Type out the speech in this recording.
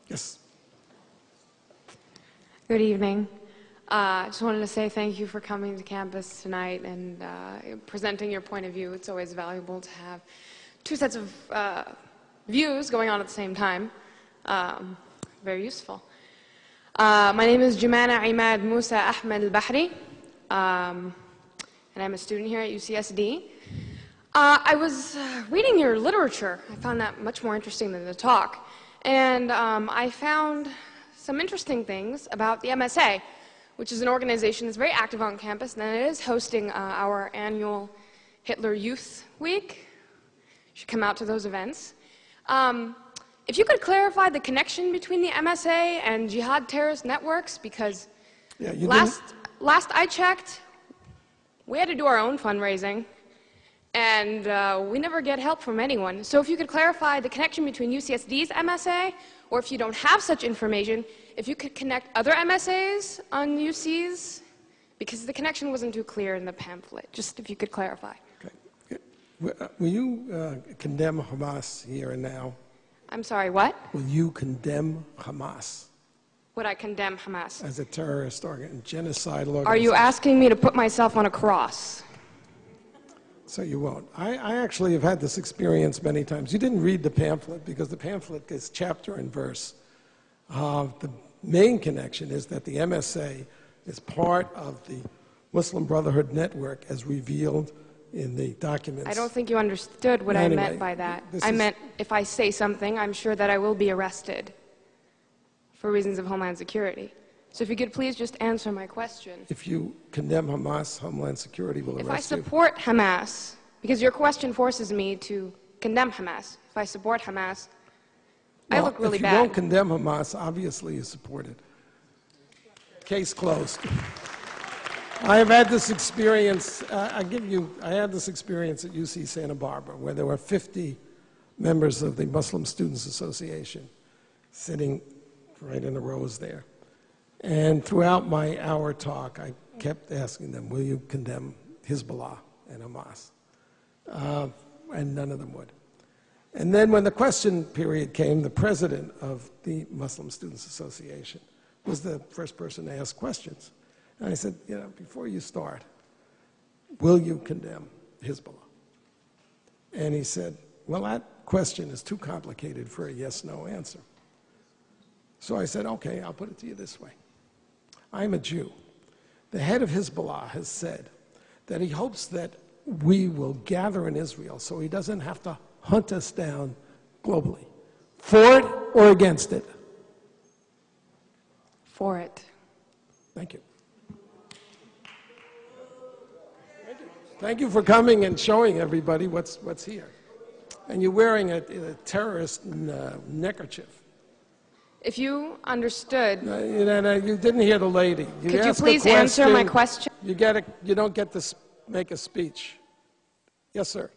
Yes. Good evening. I just wanted to say thank you for coming to campus tonight and presenting your point of view. It's always valuable to have two sets of views going on at the same time. Very useful. My name is Jumana Imad Musa Ahmed al-Bahri, and I'm a student here at UCSD. I was reading your literature. I found that much more interesting than the talk. And I found some interesting things about the MSA, which is an organization that's very active on campus, and it is hosting our annual Hitler Youth Week. You should come out to those events. If you could clarify the connection between the MSA and jihad terrorist networks, because last I checked, we had to do our own fundraising, and we never get help from anyone. So if you could clarify the connection between UCSD's MSA, or if you don't have such information, if you could connect other MSAs on UCs, because the connection wasn't too clear in the pamphlet. Just if you could clarify. Okay. Will you condemn Hamas here and now? I'm sorry, what? Will you condemn Hamas? Would I condemn Hamas? As a terrorist genocidal organization. Are you asking me to put myself on a cross? So you won't. I actually have had this experience many times. You didn't read the pamphlet because the pamphlet is chapter and verse. The main connection is that the MSA is part of the Muslim Brotherhood network as revealed in the documents. I don't think you understood what I meant by that. I meant if I say something, I'm sure that I will be arrested for reasons of Homeland Security. So if you could please just answer my question. If you condemn Hamas, Homeland Security will arrest you. If I support Hamas, because your question forces me to condemn Hamas. If I support Hamas, I look really bad. If you don't condemn Hamas, obviously you support it. Case closed. I have had this experience, I had this experience at UC Santa Barbara where there were 50 members of the Muslim Students Association sitting right in the rows there. And throughout my hour talk, I kept asking them, will you condemn Hezbollah and Hamas? And none of them would. And then when the question period came, the president of the Muslim Students Association was the first person to ask questions. And I said, before you start, will you condemn Hezbollah? And he said, well, that question is too complicated for a yes-no answer. So I said, okay, I'll put it to you this way. I'm a Jew. The head of Hezbollah has said that he hopes that we will gather in Israel so he doesn't have to hunt us down globally. For it or against it? For it. Thank you. Thank you for coming and showing everybody what's here. And you're wearing a terrorist neckerchief. If you understood... you didn't hear the lady. Could you please answer my question? You don't get to make a speech. Yes, sir.